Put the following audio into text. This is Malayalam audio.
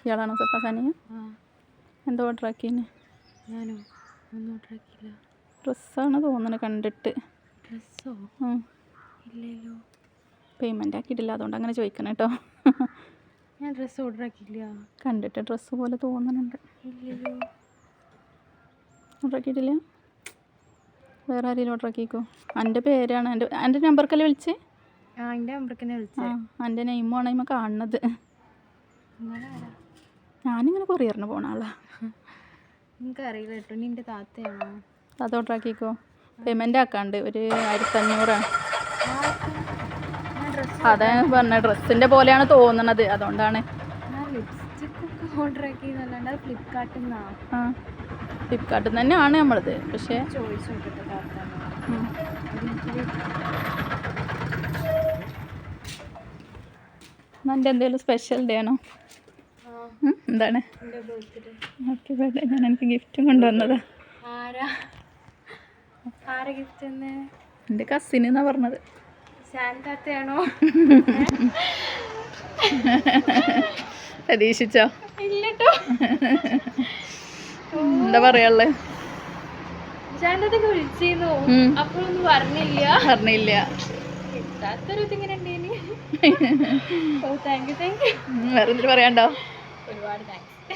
ഇയാളാണോ സഫാസാനിയ? എന്താ ഓർഡർ ആക്കിന്? ഞാനോ ഒന്നും ഓർഡർ ആക്കിയില്ല. ഡ്രസ്സാണ് തോന്നുന്നത് കണ്ടിട്ട്. ഡ്രസ്സോ? ഇല്ലല്ലോ. പേയ്മെൻ്റ് ആക്കിയിട്ടില്ല, അതുകൊണ്ട് അങ്ങനെ ചോദിക്കണം കേട്ടോ. ഞാൻ ഡ്രസ്സ് ഓർഡർ ആക്കിയില്ല. കണ്ടിട്ട് ഡ്രസ്സ് പോലെ തോന്നുന്നുണ്ട്. ഇല്ലല്ലോ. ഓർഡർ ആക്കിയിട്ടില്ല? വേറെ ആരെങ്കിലും ഓർഡർ ആക്കിക്കോ. എൻ്റെ പേരാണ്, എൻ്റെ നമ്പർക്കല്ലേ വിളിച്ചേ? എൻ്റെ നമ്പർക്ക് തന്നെ വിളിച്ചേ. എൻ്റെ നെയിമാണ് ഇമ്മ കാണുന്നത്. ഞാനിങ്ങനെ കൊറിയറിന് പോണ ആളാ. എനിക്കറിയില്ല കേട്ടോ. നിൻ്റെ താത്തയാണോ? താത്ത ഓർഡർ ആക്കിക്കോ. പേയ്മെൻ്റ് ആക്കാണ്ട് ഒരു 1500. അതാ പറഞ്ഞ ഡ്രസ്സിൻ്റെ പോലെയാണ് തോന്നുന്നത്, അതുകൊണ്ടാണ്. ലിപ്സ്റ്റിക്കൊക്കെ ഓർഡർ ആക്കിയെന്നല്ലാണ്ട് അത് ഫ്ലിപ്കാർട്ടിൽ നിന്നാണ്. ഫ്ലിപ്കാർട്ടിൽ നിന്ന് തന്നെയാണ് നമ്മളത്. പക്ഷേ ചോദിച്ചു നോക്കട്ടെ താത്ത. എൻ്റെ എന്തെങ്കിലും സ്പെഷ്യൽ ഡേ ആണോ? എന്താണ്? Happy birthday. ഞാൻ എനിക്ക് ഗിഫ്റ്റും കൊണ്ടുവന്നതാ. ആരാ ഗിഫ്റ്റ് തന്നെ? എൻ്റെ കസിൻ എന്നാ പറഞ്ഞത്. ശാന്താത്തയാണോ? പ്രതീക്ഷിച്ചോ? ഇല്ലട്ടോ. എന്താ പറയാനുള്ളത്? ശാന്തത്തൊക്കെ വിളിച്ചിരുന്നു, അപ്പോഴൊന്നും പറഞ്ഞില്ല. ഇതിങ്ങനെ ഉണ്ടേനി. ഓ താങ്ക് യു. വേറെ എന്തിനു പറയാണ്ടോ? ഒരുപാട് താങ്ക്സ്.